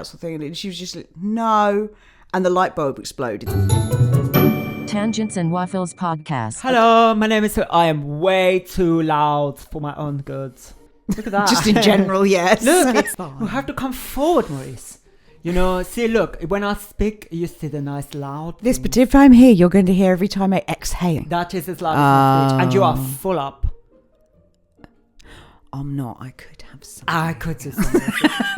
council thing, and she was just like, no, and the light bulb exploded. Tangents and Waffles podcast. Hello, my name is... I am way too loud for my own good. Look at that. Just in general, yes. Look, you have to come forward, Maurice. You know, see, look, when I speak, you see the nice loud This thing. particular time here, you're going to hear every time I exhale. That is as loud as my speech, and you are full up. I'm not. I could have some. I could do something.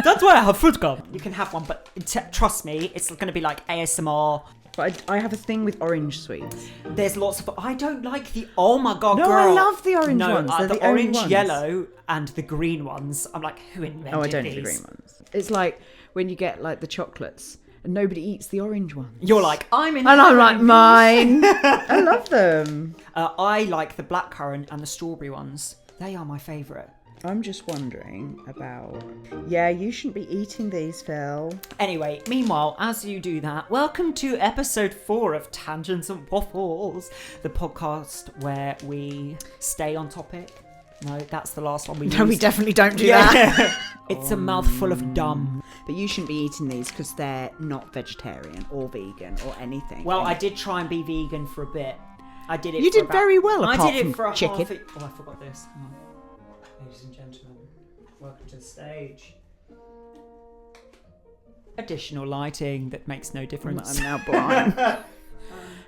That's why I have fruit gum. You can have one, but trust me, it's going to be like ASMR. But I have a thing with orange sweets. There's lots of... I don't like the... Oh my God, No, girl. I love the orange ones. They're the the only orange, ones. yellow, and the green ones. I'm like, who invented Oh, I don't these? do the green ones. It's like when you get like the chocolates and nobody eats the orange ones. You're like, I'm in... And I'm like, mine. I love them. I like the blackcurrant and the strawberry ones. They are my favourite. I'm just wondering about... Yeah, you shouldn't be eating these, Phil. Anyway, meanwhile, as you do that, welcome to episode 4 of Tangents and Waffles, the podcast where we stay on topic. No, that's the last one we used. No, we definitely don't do that. It's a mouthful of dumb. But you shouldn't be eating these because they're not vegetarian or vegan or anything. Well, I did try and be vegan for a bit. I did it. You for did about, very well, I apart did it from for a chicken. Oh, I forgot this. Hang on. Ladies and gentlemen, welcome to the stage. Additional lighting that makes no difference. I'm now blind.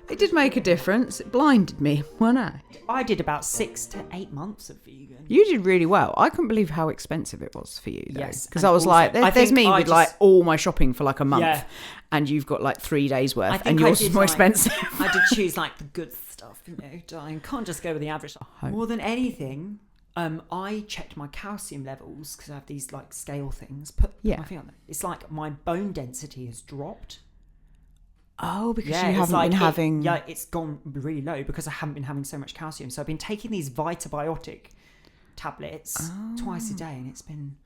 It did make a difference. It blinded me, wasn't I? I did about 6 to 8 months of vegan. You did really well. I couldn't believe how expensive it was for you, though. Yes, Because and I was also- like, I there's think me I with like just- all my shopping for like a month. Yeah. And you've got like 3 days worth. I think And I yours did, is more like- expensive. I did choose like the good stuff, you know, darling. Can't just go with the average. More than anything, I checked my calcium levels because I have these like scale things. Put my finger on it. It's like my bone density has dropped. Oh, because Yeah, you it's haven't like been having... Yeah, it's gone really low because I haven't been having so much calcium. So I've been taking these Vitabiotic tablets twice a day, and it's been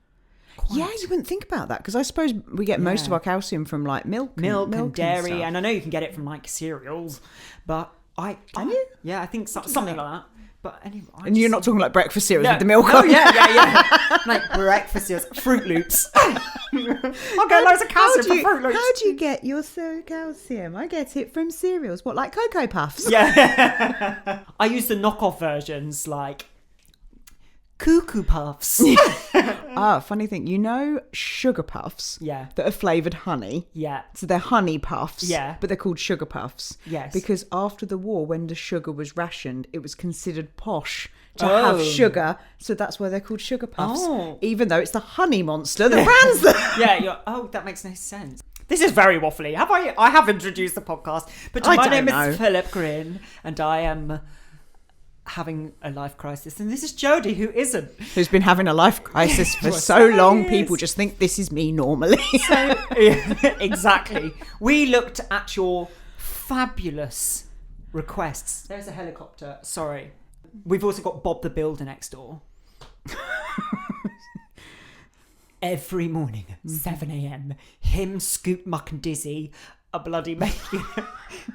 quite... Yeah, you wouldn't think about that because I suppose we get most of our calcium from like milk and dairy, stuff. and I know you can get it from like cereals, but Can you? Yeah, I think something like that. But anyway, And you're not talking like breakfast cereals with the milk no, on. yeah. Like breakfast cereals, Fruit Loops. I'll get loads of calcium from Fruit Loops. How do you get your calcium? I get it from cereals. What, like Cocoa Puffs? Yeah. I use the knockoff versions like Cuckoo Puffs. Funny thing. You know Sugar Puffs? Yeah. That are flavoured honey? Yeah. So they're honey puffs. Yeah. But they're called Sugar Puffs. Yes. Because after the war, when the sugar was rationed, it was considered posh to have sugar. So that's why they're called Sugar Puffs. Oh. Even though it's the honey monster that brands them. Yeah, that makes no sense. This is very waffly. I have introduced the podcast, but my name is Philip Green, and I am having a life crisis, and this is Jody, who isn't. Who's been having a life crisis for so long, people just think this is me normally. Exactly. We looked at your fabulous requests. There's a helicopter. Sorry. We've also got Bob the Builder next door. Every morning at 7 a.m, him, Scoot, Muck and Dizzy are bloody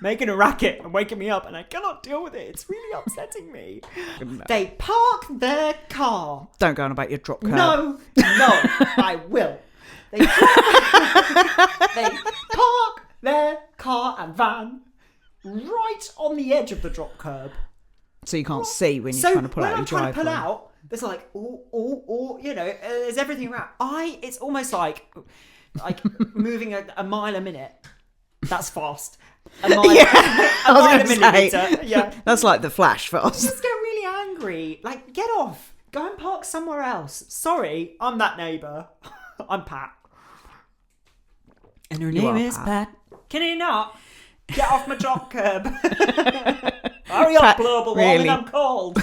making a racket and waking me up, and I cannot deal with it. It's really upsetting me. They park their car. Don't go on about your drop curb. No, I will. They park their car and van right on the edge of the drop curb. So you can't see when you're trying to pull out your driveway. So when I'm trying to pull out, there's like, you know, there's everything around. It's almost like moving a mile a minute. That's fast. A mile a millimeter. Yeah. That's like the Flash for us. I just get really angry. Like, get off. Go and park somewhere else. Sorry, I'm that neighbour. I'm Pat. And her name is Pat. Can you not? Get off my drop curb. Hurry up, global warming, I'm cold.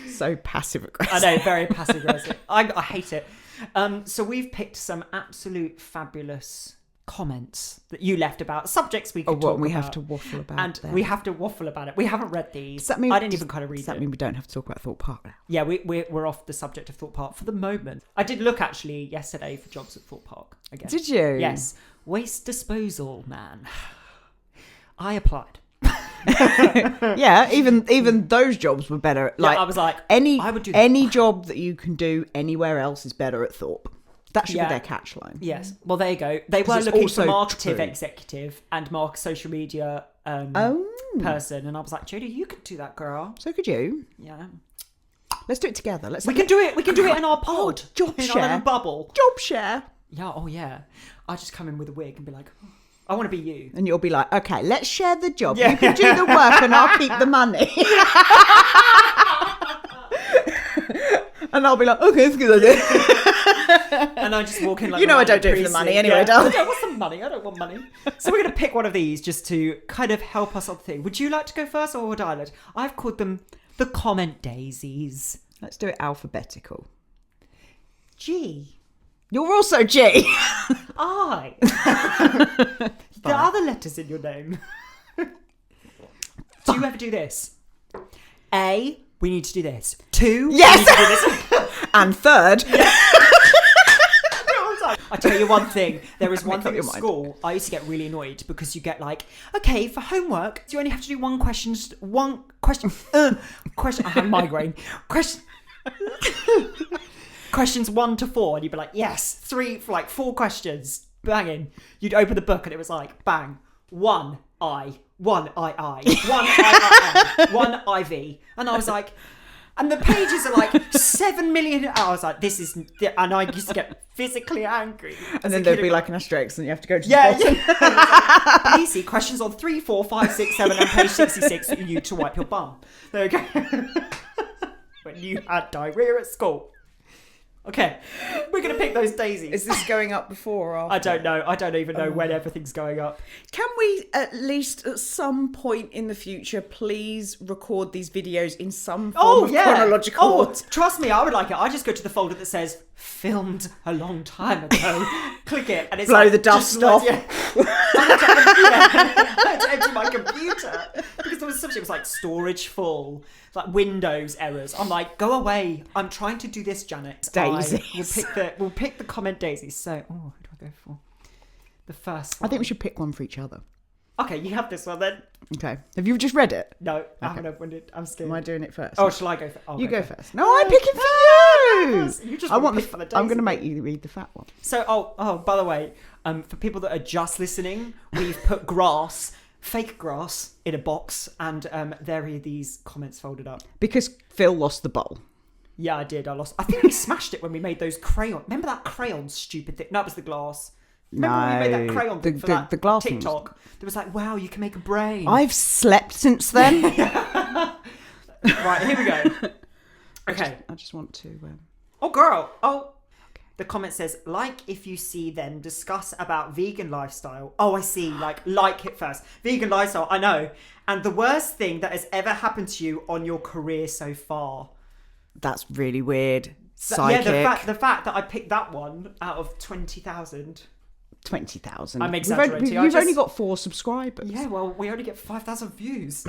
So passive aggressive. I know, very passive aggressive. I hate it. So we've picked some absolute fabulous comments that you left about subjects we could talk about. We have to waffle about. And them. we have to waffle about it. We haven't read these. Does that mean, I didn't even kind of read Does that it. mean we don't have to talk about Thorpe Park now? Yeah, we're off the subject of Thorpe Park for the moment. I did look actually yesterday for jobs at Thorpe Park again. Did you? Yes. Waste disposal man. I applied. Yeah, even those jobs were better. Like, I was like, I would do that. any job that you can do anywhere else is better at Thorpe. That should be their catchline. Yes. Well, there you go. They were it's looking also for marketing true. executive and social media person, and I was like, Jodie, you could do that, girl. So could you? Yeah. Let's do it together. We can do it. We can do it in our pod. Job in share. our little bubble. Job share. Yeah. Oh yeah. I just come in with a wig and be like, oh, I want to be you. And you'll be like, okay, let's share the job. Yeah. You can do the work and I'll keep the money. And I'll be like, okay, it's a good idea. And I just walk in like, you know, I don't do it for the money anyway, I darling. don't want some money. I don't want money. So we're going to pick one of these just to kind of help us on the thing. Would you like to go first or would I? I've called them the comment daisies. Let's do it alphabetical. G. You're also G. I. The other letters in your name. Do you ever do this? A. We need to do this. 2. Yes. We need to do this. And third. I tell you one thing. There is one Make up thing your at mind. school. I used to get really annoyed because you get like, okay, for homework, you only have to do one question. Question. I have a migraine. Questions 1 to 4, and you'd be like, yes, 3 for like 4 questions. Banging. You'd open the book and it was like, bang, 1 I, 1 II, 1 IIM, 1 IV. And I was like, and the pages are like 7 million. I was like, this is, and I used to get physically angry. And then there'd be like an asterisk and you have to go to the Yeah, bottom. yeah. Please see questions on 3, 4, 5, 6, 7 and page 66 for you to wipe your bum. There you go. When you had diarrhea at school. Okay, we're going to pick those daisies. Is this going up before or after? I don't know. I don't even know when everything's going up. Can we at least at some point in the future please record these videos in some form of chronological order? Trust me, I would like it. I just go to the folder that says filmed a long time ago. Click it and it's Blow like, the dust just off. I had to empty my computer because there was it was like storage full, like Windows errors. I'm like, go away. I'm trying to do this, Janet. Daisies. We'll pick the comment daisies. So, who do I go for? The first one. I think we should pick one for each other. Okay, you have this one then. Okay. Have you just read it? No, I haven't opened it. I'm scared. Am I doing it first? Oh, shall I go first? You go first. No, I'm picking for you. You just I want want to pick for the I'm going to daisy. make you read the fat one. So, by the way, for people that are just listening, we've put fake grass, in a box, and there are these comments folded up. Because Phil lost the bowl. Yeah, I did. I think we smashed it when we made those crayon. Remember that crayon stupid thing? No, it was the glass. Remember when we made that crayon thing for that the glass thing TikTok? There was like, wow, you can make a brain. I've slept since then. Right, here we go. Okay. I just want to... Oh, girl. Oh. The comment says, like if you see them discuss about vegan lifestyle. Oh, I see. Like it first. Vegan lifestyle, I know. And the worst thing that has ever happened to you on your career so far. That's really weird. Psychic. Yeah, the fact that I picked that one out of 20,000. 20,000. I'm exaggerating. You've only got 4 subscribers. Yeah, well, we only get 5,000 views.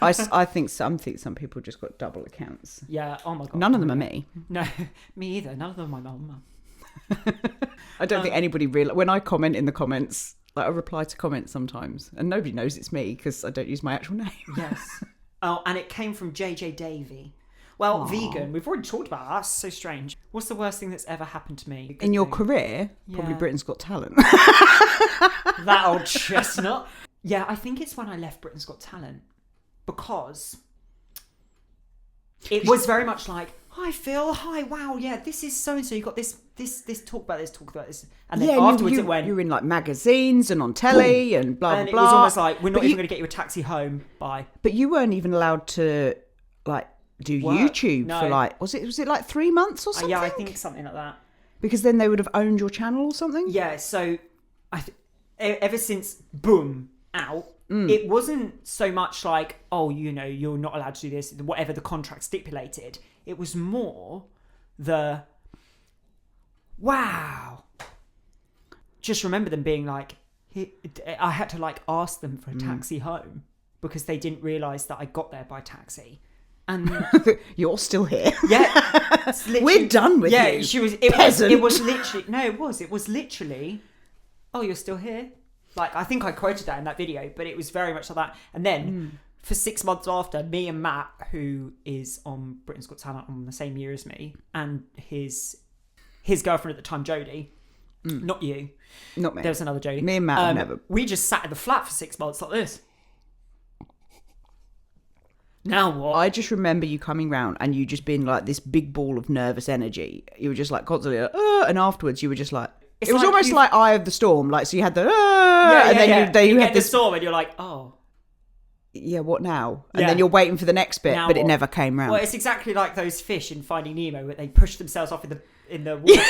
I think some people just got double accounts. Yeah, oh my God. None of them are me. No, me either. None of them are my mum. I don't think anybody really... When I comment in the comments, like I reply to comments sometimes, and nobody knows it's me because I don't use my actual name. Yes. Oh, and it came from JJ Davey. Well, vegan. We've already talked about that. That's so strange. What's the worst thing that's ever happened to me? In your career, probably Yeah. Britain's Got Talent. That old chestnut. Yeah, I think it's when I left Britain's Got Talent because it was very much like, hi Phil, hi, wow, yeah, this is so and so. You got this, talk about this, and then afterwards it went. You were in like magazines and on telly and blah blah and blah. it was almost like we're not even going to get you a taxi home. Bye. But you weren't even allowed to like do Work. YouTube No. for like was it like 3 months or something? Yeah, I think something like that. Because then they would have owned your channel or something. Yeah, so ever since Boom out, it wasn't so much like, oh, you know, you're not allowed to do this, whatever the contract stipulated. It was more the, wow. Just remember them being like, I had to like ask them for a taxi home because they didn't realise that I got there by taxi. And You're still here. yeah, We're done with you. Yeah, she was. It was literally. No, it was. It was literally. Oh, you're still here. Like I think I quoted that in that video, but it was very much like that. And then for 6 months after, me and Matt, who is on Britain's Got Talent on the same year as me, and his his girlfriend at the time, Jodie, not you. Not me. There was another Jodie. Me and Matt have never. We just sat in the flat for 6 months like this. Now what? I just remember you coming round and you just being like this big ball of nervous energy. You were just like constantly, and afterwards you were just like, it was like almost like Eye of the Storm. Like, so you had the, and then you had the this storm and you're like, oh. Yeah, what now? And then you're waiting for the next bit, Now but it what? never came round. Well, it's exactly like those fish in Finding Nemo where they push themselves off in the water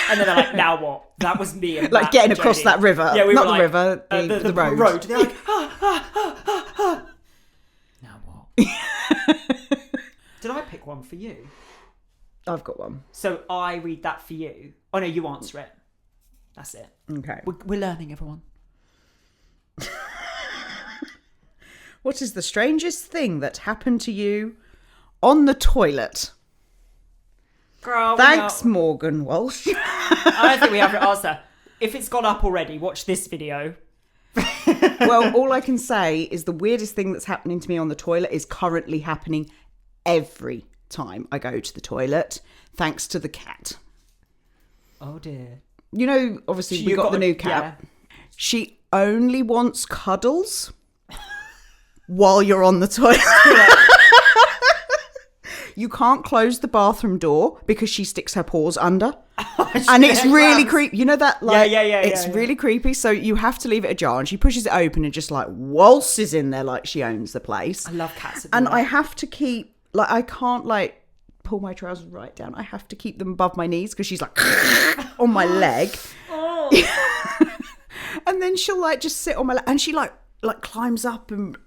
and then they're like, now what? That was me and like Matt getting and across Jodie. that river. Yeah, we not were the like, river, the road. They're like, now what? Did I pick one for you? I've got one. So I read that for you. Oh no, you answer it. That's it. Okay. We're learning, everyone. What is the strangest thing that happened to you on the toilet? Girl, Thanks, Morgan Walsh. I don't think we have to answer. If it's gone up already, watch this video. Well, all I can say is the weirdest thing that's happening to me on the toilet is currently happening every time I go to the toilet, thanks to the cat. Oh dear. You know, obviously we got the new cat. Yeah. She only wants cuddles while you're on the toilet. You can't close the bathroom door because she sticks her paws under. And it's really creepy. You know that? Like, it's really creepy. So you have to leave it ajar and she pushes it open and just like waltzes in there like she owns the place. I love cats. And I have to keep, like, I can't like pull my trousers right down. I have to keep them above my knees because she's like on my leg. Oh. And then she'll like just sit on my leg and she like climbs up and...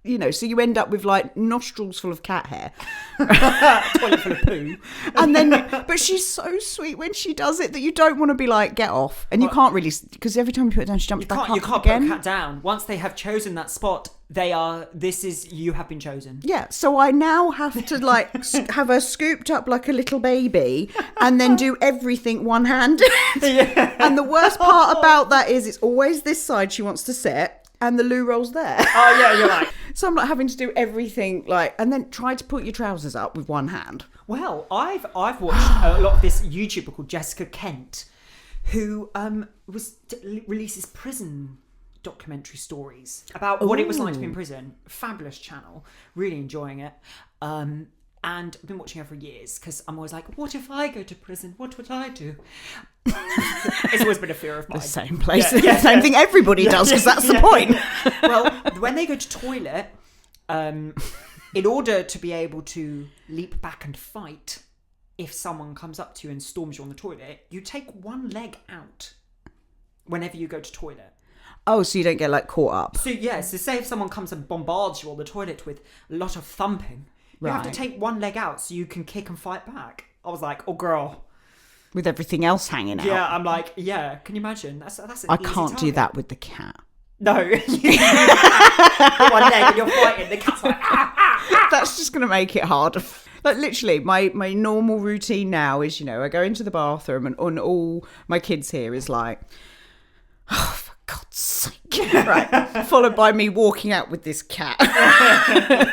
you know, so you end up with like nostrils full of cat hair, toilet full of poo, and then. But she's so sweet when she does it that you don't want to be like, get off, and you can't really, because every time you put it down, she jumps back up. You can't again. put a cat down once they have chosen that spot. You have been chosen. Yeah, so I now have to like have her scooped up like a little baby, and then do everything one-handed. Yeah. And the worst part about that is it's always this side she wants to sit. And the loo roll's there. Oh, yeah, you're right. So I'm like having to do everything like, and then try to put your trousers up with one hand. Well, I've watched a lot of this YouTuber called Jessica Kent, who releases prison documentary stories about what it was like to be in prison. Fabulous channel. Really enjoying it. And I've been watching her for years because I'm always like, what if I go to prison? What would I do? It's always been a fear of mine. The same place. Yeah, same thing everybody does because that's the point. Well, when they go to toilet, in order to be able to leap back and fight, if someone comes up to you and storms you on the toilet, you take one leg out whenever you go to toilet. Oh, so you don't get like caught up. So say if someone comes and bombards you on the toilet with a lot of thumping, you have to take one leg out so you can kick and fight back. I was like, oh girl. With everything else hanging out. Yeah, I'm like, yeah, can you imagine? That's an I easy can't do target. that with the cat. No. You put one leg and you're fighting, the cat's like, That's just going to make it harder. Like literally, my normal routine now is, you know, I go into the bathroom and all my kids here is like, oh, for God's sake. Right. Followed by me walking out with this cat.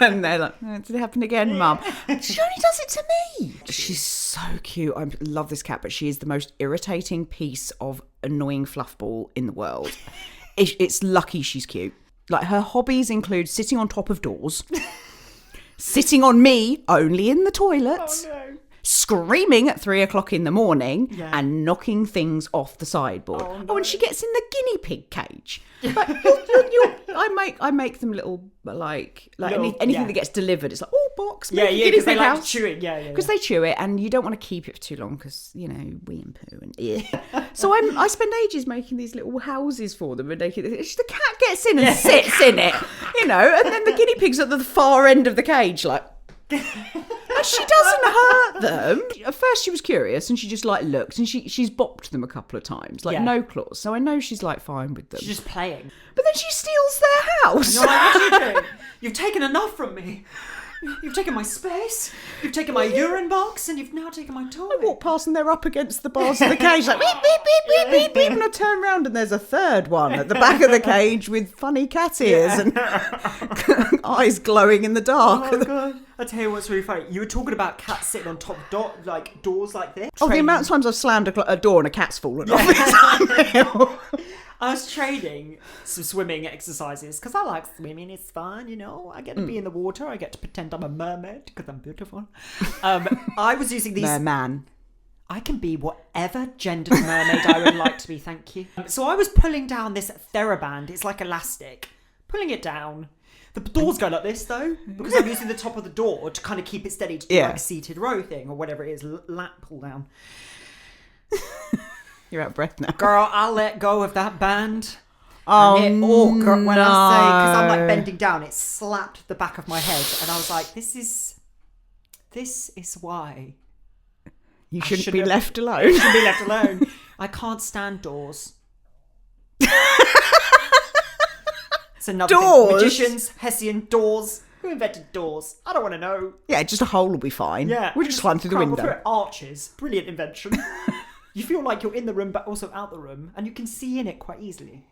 And they're like, oh, did it happen again, Mum? She only does it to me. She's so cute. I love this cat, but she is the most irritating piece of annoying fluffball in the world. It's lucky she's cute. Like, her hobbies include sitting on top of doors, sitting on me only in the toilets, screaming at 3 o'clock in the morning, and knocking things off the sideboard. Oh, and she gets in the guinea pig cage. Like, I make them little anything that gets delivered. It's like, oh, box, because they like chewing. Because they chew it, and you don't want to keep it for too long because, you know, wee and poo and So I spend ages making these little houses for them, and the cat gets in and sits in it, you know, and then the guinea pig's at the far end of the cage, like. And she doesn't hurt them. At first she was curious and she just like looked, and she's bopped them a couple of times, like no claws. So I know she's like fine with them. She's just playing. But then she steals their house. And you're like, what are you doing? You've taken enough from me. You've taken my space, you've taken my urine box, and you've now taken my toy. I walk past and they're up against the bars of the cage like beep, beep, beep, beep, beep, beep. And I turn around and there's a third one at the back of the cage with funny cat ears and eyes glowing in the dark. Oh, God. I'll tell you what's really funny. You were talking about cats sitting on top of doors like this. Oh, the amount of times I've slammed a door and a cat's fallen off. It's unreal. I was training some swimming exercises because I like swimming. It's fun, you know. I get to be in the water. I get to pretend I'm a mermaid because I'm beautiful. I was using these... Merman. I can be whatever gendered mermaid I would like to be, thank you. So I was pulling down this TheraBand. It's like elastic. Pulling it down. The doors go like this, though, because I'm using the top of the door to kind of keep it steady to do like a seated row thing or whatever it is, lap pull down. You're out of breath now. Girl, I'll let go of that band. Oh, girl, when I say, because I'm like no. bending down, it slapped the back of my head. And I was like, this is why. You shouldn't be left alone. You shouldn't be left alone. I can't stand doors. It's another Doors? thing. Magicians, Hessian, doors. Who invented doors? I don't want to know. Yeah, just a hole will be fine. Yeah. We'll just climb through the Climb window. through it. Arches. Brilliant invention. You feel like you're in the room but also out the room and you can see in it quite easily.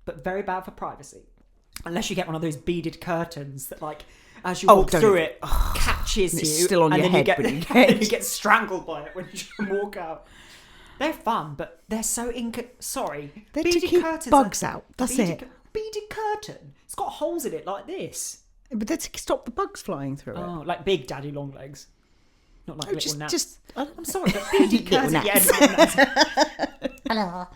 But very bad for privacy. Unless you get one of those beaded curtains that like as you walk through it catches you. It's still on and your then head you when you and get... you get strangled by it when you walk out. They're fun, but they're so sorry. They're to keep bugs out. That's it. Beaded curtain. It's got holes in it like this. But that's to stop the bugs flying through it. Oh, like big daddy long legs. Not like little gnats. I'm sorry, but beaded curtains. gnats. Hello.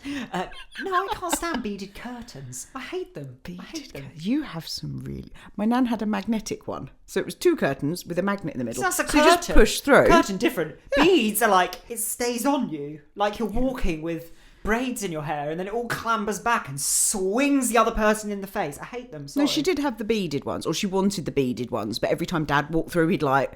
No, I can't stand beaded curtains. I hate them. I hate them. You have some really... My nan had a magnetic one. So it was two curtains with a magnet in the middle. So that's a so you just push through. Curtain different. Yeah. Beads are like, it stays on you. Like you're walking with braids in your hair and then it all clambers back and swings the other person in the face. I hate them. Sorry. No, she did have the beaded ones. Or she wanted the beaded ones. But every time Dad walked through, he'd like...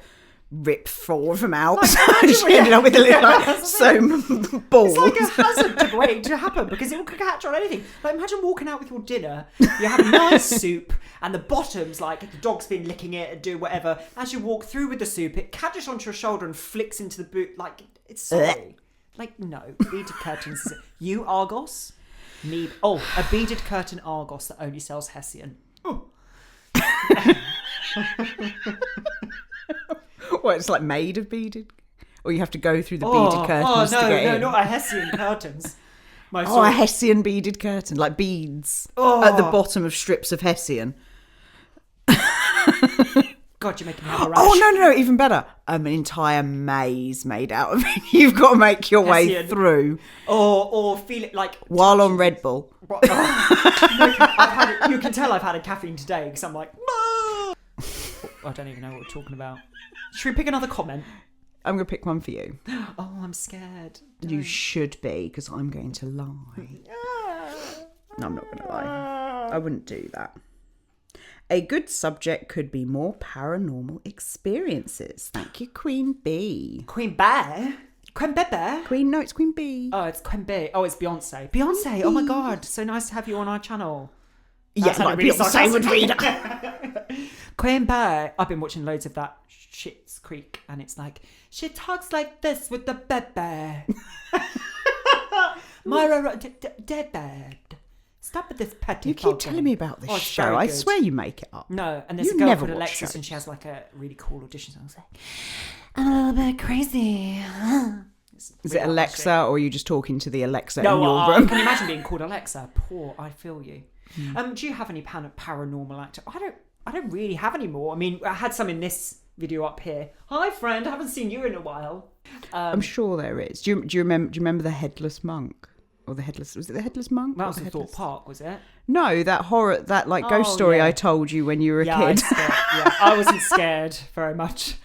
rip 4 of them out. Like, she ended up with a little like, ball. It's like a hazard waiting to happen because it will catch on anything. Like imagine walking out with your dinner, you have a nice soup and the bottom's like the dog's been licking it and do whatever. As you walk through with the soup, it catches onto your shoulder and flicks into the boot. Like it's sorry. Like no, beaded curtains. You Argos? Me. Oh, a beaded curtain Argos that only sells Hessian. Oh. What, it's like made of beaded? Or you have to go through the beaded curtains to get in? No, not a Hessian curtains. A Hessian beaded curtain, like beads at the bottom of strips of Hessian. God, you're making me have a rash. Oh, no, even better. An entire maze made out of it. You've got to make your way through. Or feel it like... While on Red Bull. No, you can tell I've had a caffeine today because I'm like... I don't even know what we're talking about. Should we pick another comment? I'm going to pick one for you. Oh, I'm scared. You should be, because I'm going to lie. No, I'm not going to lie. I wouldn't do that. A good subject could be more paranormal experiences. Thank you, Queen B. Queen Bear? Queen Bebe? No, it's Queen B. Oh, it's Queen B. Oh, it's Beyonce. Beyonce, oh my God. So nice to have you on our channel. Yeah, like really Beyonce would read it. Queen Bear. I've been watching loads of that Schitt's Creek and it's like, she talks like this with the bebe. Myra, dead bed. Stop with this petty You keep telling me about this show. I swear you make it up. No, and there's a girl called Alexis and she has like a really cool audition song. It's like, I'm a little bit crazy. Is it Alexa or are you just talking to the Alexa in your I room? can imagine being called Alexa. Poor, I feel you. Do you have any paranormal actor? I don't really have any more. I mean, I had some in this video up here. Hi, friend. I haven't seen you in a while. I'm sure there is. Do you remember the headless monk? Or the headless... Was it the headless monk? That was in Thorpe Park, was it? No, that horror... That like ghost story I told you when you were a kid. I wasn't scared very much.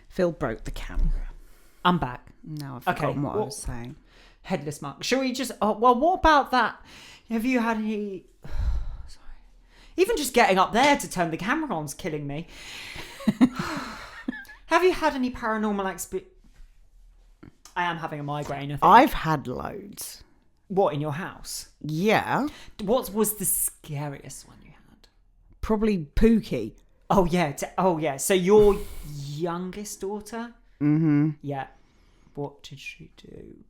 Phil broke the camera. I'm back. No, I've forgotten what I was saying. Headless monk. Shall we just... Oh, well, what about that? Have you had any... Sorry. Even just getting up there to turn the camera on's killing me. Have you had any paranormal experience? I am having a migraine, I think. I've had loads. What, in your house? Yeah. What was the scariest one you had? Probably Pookie. Oh yeah. So your youngest daughter? Mm-hmm. Yeah. What did she do?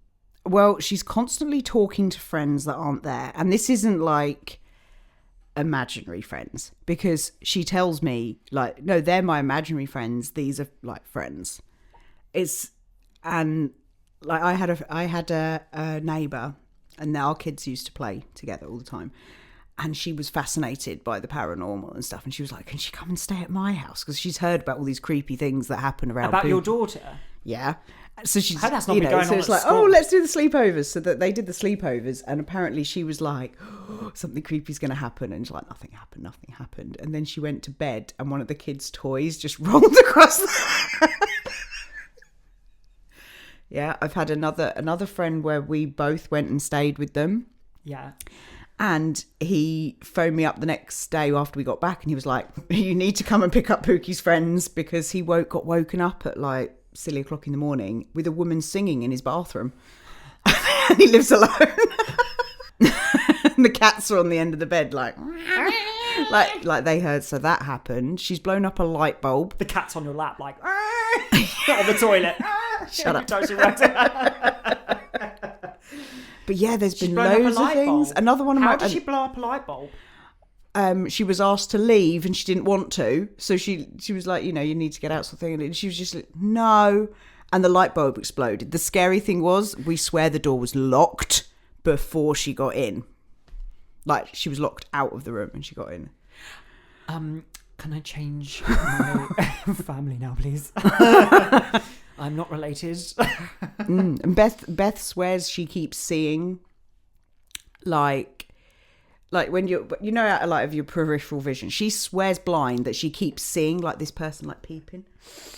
Well, she's constantly talking to friends that aren't there. And this isn't like imaginary friends, because she tells me like, no, they're my imaginary friends. These are like friends. And like I had a neighbor, and our kids used to play together all the time. And she was fascinated by the paranormal and stuff. And she was like, can she come and stay at my house? Because she's heard about all these creepy things that happen around. About your daughter? Yeah. So she's, How that's not been going so on it's at like, school. oh, let's do the sleepovers. So that they did the sleepovers. And apparently she was like, oh, something creepy's going to happen. And she's like, nothing happened. And then she went to bed and one of the kids' toys just rolled across the... Yeah, I've had another friend where we both went and stayed with them. Yeah. And he phoned me up the next day after we got back, and he was like, you need to come and pick up Pookie's friends, because he got woken up at like silly o'clock in the morning with a woman singing in his bathroom. And he lives alone. And the cats are on the end of the bed like they heard. So that happened. She's blown up a light bulb. The cat's on your lap like on the toilet. Shut up. But yeah, there's been loads of things. Bulb. Another one of How my... did she blow up a light bulb? She was asked to leave and she didn't want to. So she was like, you need to get out, sort of thing. And she was just like, no. And the light bulb exploded. The scary thing was, we swear the door was locked before she got in. Like, she was locked out of the room and she got in. Can I change my family now, please? I'm not related. And Beth swears she keeps seeing, like when out of light of your peripheral vision, she swears blind that she keeps seeing like this person like peeping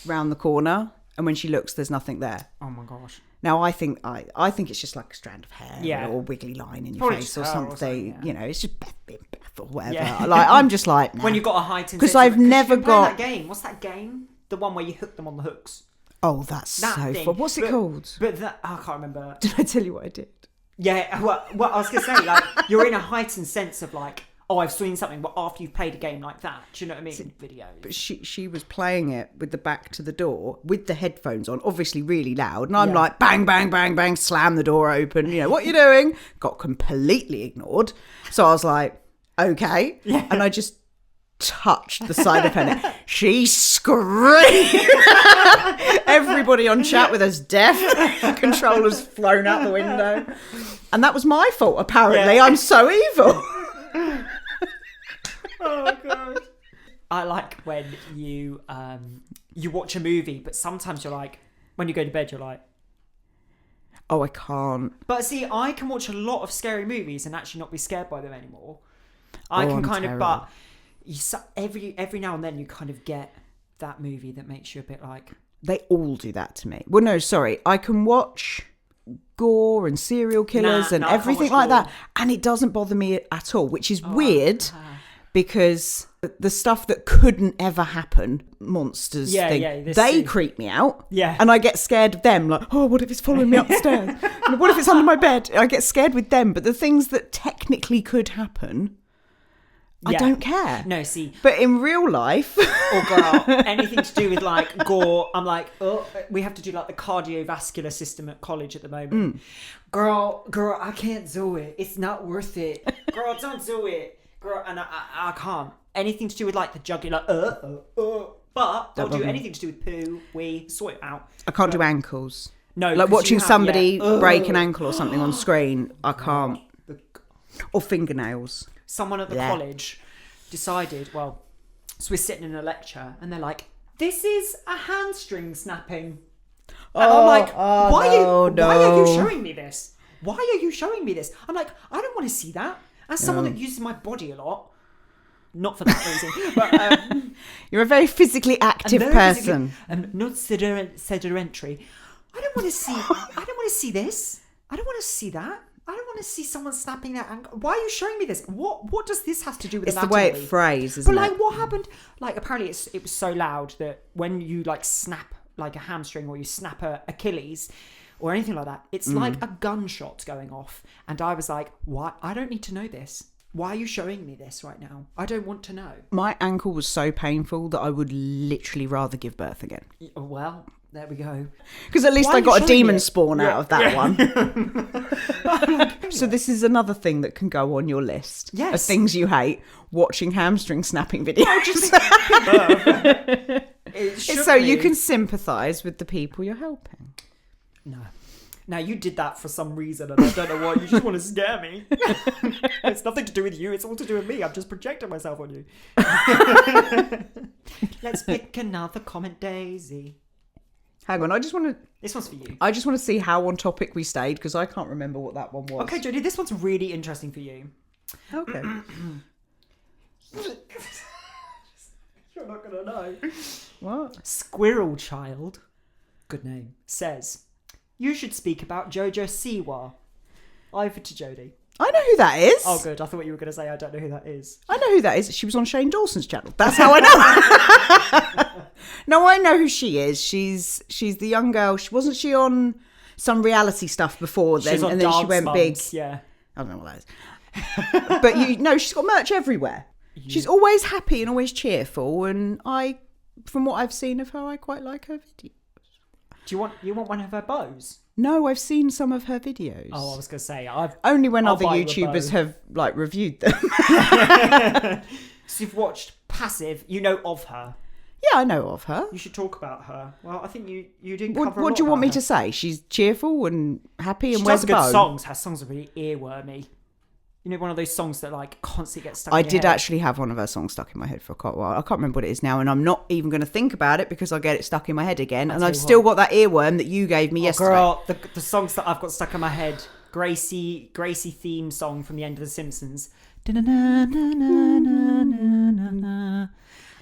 round the corner, and when she looks, there's nothing there. Oh my gosh! Now I think it's just like a strand of hair, or a wiggly line in your Probably face or something. Yeah. It's just Beth being Beth or whatever. Yeah. Like I'm just like, nah. When you've got a heightened because sense I've never got that game. What's that game? The one where you hook them on the hooks. Oh, that's That so thing. fun. What's it called? But I can't remember. Did I tell you what I did? Yeah, well, I was going to say, like, you're in a heightened sense of, like, oh, I've seen something, but after you've played a game like that, do you know what I mean? Videos. But she was playing it with the back to the door, with the headphones on, obviously really loud. And I'm like, bang, bang, bang, bang, slam the door open. What you doing? Got completely ignored. So I was like, okay. Yeah. And I just touched the side of her neck. She screamed. Everybody on chat with us deaf. Controllers flown out the window. And that was my fault, apparently. Yeah. I'm so evil. Oh god. I like when you watch a movie, but sometimes you're like, when you go to bed, you're like, oh, I can't. But see, I can watch a lot of scary movies and actually not be scared by them anymore. I can kind of, but every now and then you kind of get that movie that makes you a bit like... They all do that to me. Well, no, sorry. I can watch gore and serial killers and everything like that, and it doesn't bother me at all, which is weird because the stuff that couldn't ever happen, monsters they creep me out. Yeah. And I get scared of them, like, oh, what if it's following me upstairs? What if it's under my bed? I get scared with them, but the things that technically could happen... I don't care. No, see. But in real life... or girl, anything to do with like gore, I'm like, oh, we have to do like the cardiovascular system at college at the moment. Girl, I can't do it. It's not worth it. Girl, don't do it. Girl, and I can't. Anything to do with like the jugular, but I'll do anything to do with poo, wee, sort it out. I can't do ankles. No, like watching somebody break an ankle or something on screen, I can't. Or fingernails. Someone at the college decided, so we're sitting in a lecture and they're like, this is a hamstring snapping. And I'm like, why are you showing me this? Why are you showing me this? I'm like, I don't want to see that. As someone that uses my body a lot, not for that reason, but... You're a very physically active person. And not sedentary. I don't want to see this. I don't want to see that. I don't want to see someone snapping their ankle. Why are you showing me this? What does this have to do with it's anatomy? It's the way it phrased, isn't it? But like, what happened? Like, apparently it was so loud that when you like snap like a hamstring or you snap a Achilles or anything like that, it's like a gunshot going off. And I was like, what? I don't need to know this. Why are you showing me this right now? I don't want to know. My ankle was so painful that I would literally rather give birth again. Well, there we go. Because at least Why are I you got a showing demon it? spawn out of that one. So this is another thing that can go on your list of Yes. things you hate: watching hamstring snapping videos. It's so you can sympathise with the people you're helping. No. Now, you did that for some reason, and I don't know why. You just want to scare me. It's nothing to do with you. It's all to do with me. I'm just projecting myself on you. Let's pick another comment, Daisy. Hang on, I just want to. This one's for you. I just want to see how on topic we stayed because I can't remember what that one was. Okay, Jodie, this one's really interesting for you. Okay. You're not going to know. What? Squirrel Child, good name, says, you should speak about Joji Siwa. Over to Jodie. I know who that is. Oh, good. I thought you were going to say I don't know who that is. I know who that is. She was on Shane Dawson's channel. That's how I know. No, I know who she is. She's the young girl. Wasn't she on some reality stuff before then? She's on And then she Dance went Moms, big. Yeah. I don't know what that is. But she's got merch everywhere. She's always happy and always cheerful. And from what I've seen of her, I quite like her videos. Do you want one of her bows? No, I've seen some of her videos. Oh, I was going to say, only when I'll other buy you a YouTubers bow. have reviewed them. So you've watched Passive, you know of her. Yeah, I know of her. You should talk about her. Well, I think you didn't cover a What lot do you want about me her. to say? She's cheerful and happy and She wears does a good bow. songs. Her songs are really earwormy. You know, one of those songs that like constantly get stuck in I your did head. actually have one of her songs stuck in my head for quite a while. I can't remember what it is now, and I'm not even going to think about it because I'll get it stuck in my head again. And tell I've you still what. got that earworm that you gave me yesterday. Girl, the songs that I've got stuck in my head. Gracie theme song from the end of The Simpsons.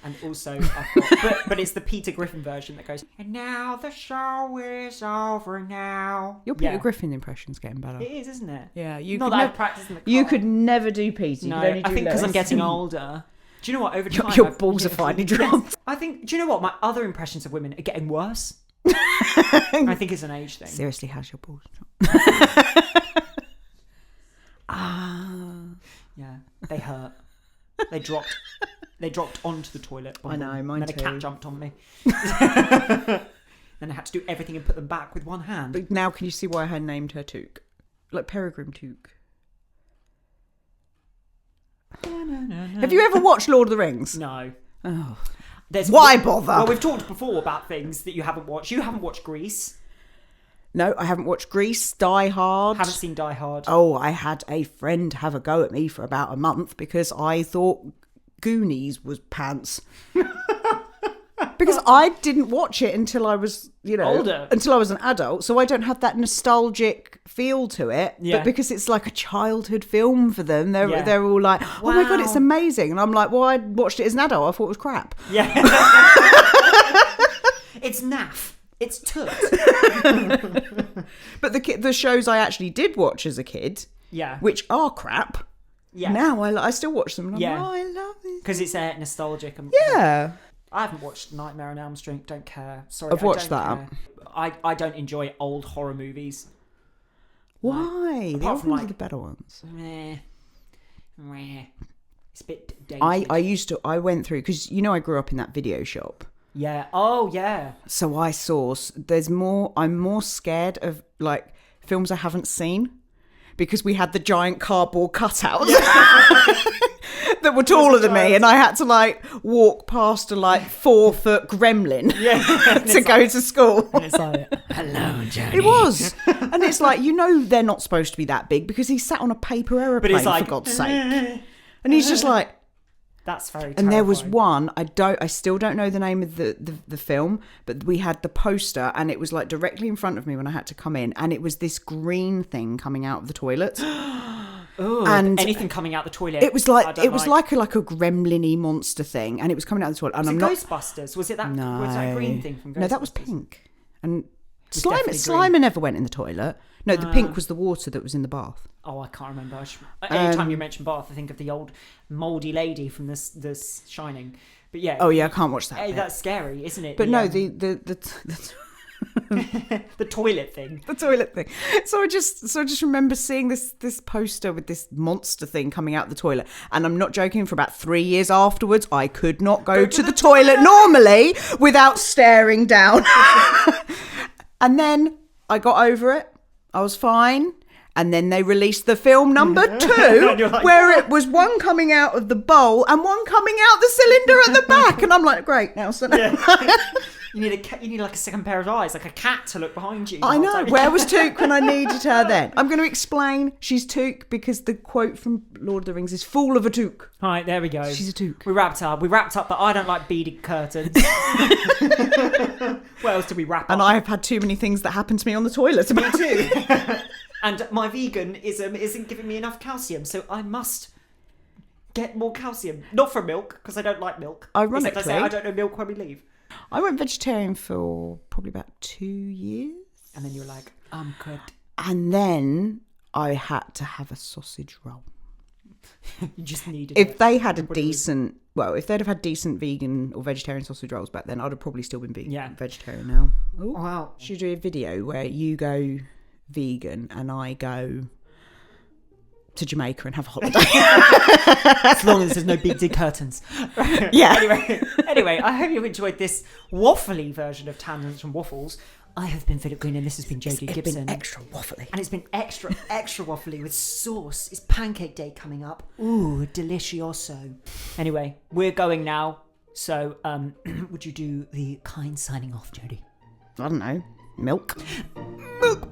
And also, I've got, but it's the Peter Griffin version that goes, and now the show is over now. Your Peter Griffin impression's getting better. It is, isn't it? Yeah, you Not could that never, I've practiced in the car. you could never do Peter. You No, could only do I think because I'm Lewis. getting older. Do you know what? Over time, Your balls are finally dropped. I think. Do you know what? My other impressions of women are getting worse. I think it's an age thing. Seriously, how's your balls dropped? Yeah, they hurt. They dropped onto the toilet. I know, mine and then too. a cat jumped on me. Then I had to do everything and put them back with one hand. But now can you see why I had named her Took? Like Peregrine Took. Have you ever watched Lord of the Rings? No. Oh. Why bother? Well, we've talked before about things that you haven't watched. You haven't watched Grease. No, I haven't watched Grease, Die Hard. Haven't seen Die Hard. Oh, I had a friend have a go at me for about a month because I thought Goonies was pants. Because I didn't watch it until I was, Older. until I was an adult. So I don't have that nostalgic feel to it. Yeah. But because it's like a childhood film for them, Yeah. they're all like, oh my God, Wow. it's amazing. And I'm like, well, I watched it as an adult. I thought it was crap. Yeah. It's naff. It's toot. But the shows I actually did watch as a kid, Yeah. which are crap, Yeah. now I still watch them. And I'm Yeah. like, oh, I love it. Because it's nostalgic. And, Yeah. I haven't watched Nightmare on Elm Street. Don't care. Sorry, I've watched I don't that. care. I don't enjoy old horror movies. Why? The Apart old from, ones are like- the better ones. Meh. It's a bit dated. I went through, because I grew up in that video shop. Yeah. Oh, yeah. So I saw, I'm more scared of like films I haven't seen because we had the giant cardboard cutouts that were taller than me, and I had to like walk past a like 4-foot gremlin to go to school. And it's like, hello, Johnny. It was. And it's like, they're not supposed to be that big because he sat on a paper aeroplane, it's like, for God's sake. And he's just like, that's very and there was terrifying. one, I still don't know the name of the film, but we had the poster and it was like directly in front of me when I had to come in, and it was this green thing coming out of the toilet. Ooh, and anything coming out the toilet. It was I like don't like a gremlin-y monster thing, and it was coming out of the toilet. And Was I'm it not Ghostbusters? Was it that? no, Was that green thing from Ghostbusters? no, that was pink. And was definitely Slimer never went in the toilet. No, the pink was the water that was in the bath. Oh, I can't remember. Anytime you mention Bath, I think of the old mouldy lady from this Shining. But yeah. Oh yeah, I can't watch that. Hey, bit. that's scary, isn't it? But The, no, um, the The toilet thing. The toilet thing. So I just remember seeing this poster with this monster thing coming out the toilet, and I'm not joking. For about 3 years afterwards, I could not go to the toilet normally without staring down. And then I got over it. I was fine. And then they released the film number 2, like, where it was one coming out of the bowl and one coming out the cylinder at the back. And I'm like, great, now. So You need like a second pair of eyes, like a cat to look behind you. I know. Where was Took when I needed her then? I'm going to explain. She's Took because the quote from Lord of the Rings is "Fool of a Took." All right, there we go. She's a Took. We wrapped up, but I don't like beaded curtains. What else did we wrap up? And I have had too many things that happen to me on the toilet. Me too. And my veganism isn't giving me enough calcium, so I must get more calcium. Not from milk, because I don't like milk. Ironically, I say I don't know milk when we leave. I went vegetarian for probably about 2 years. And then you were like, I'm good. And then I had to have a sausage roll. You just needed If it. they had if they'd have had decent vegan or vegetarian sausage rolls back then, I'd have probably still been vegetarian now. Ooh. Wow. Should we do a video where you go vegan and I go to Jamaica and have a holiday? As long as there's no beaded curtains. Yeah. Anyway, I hope you enjoyed this waffly version of Tangents and Waffles. I have been Philip Green and this has been Jodie Gibson. It's been extra waffly. And it's been extra waffly with sauce. It's pancake day coming up. Ooh, delicioso. Anyway, we're going now. So, would you do the kind signing off, Jodie? I don't know. Milk. Milk.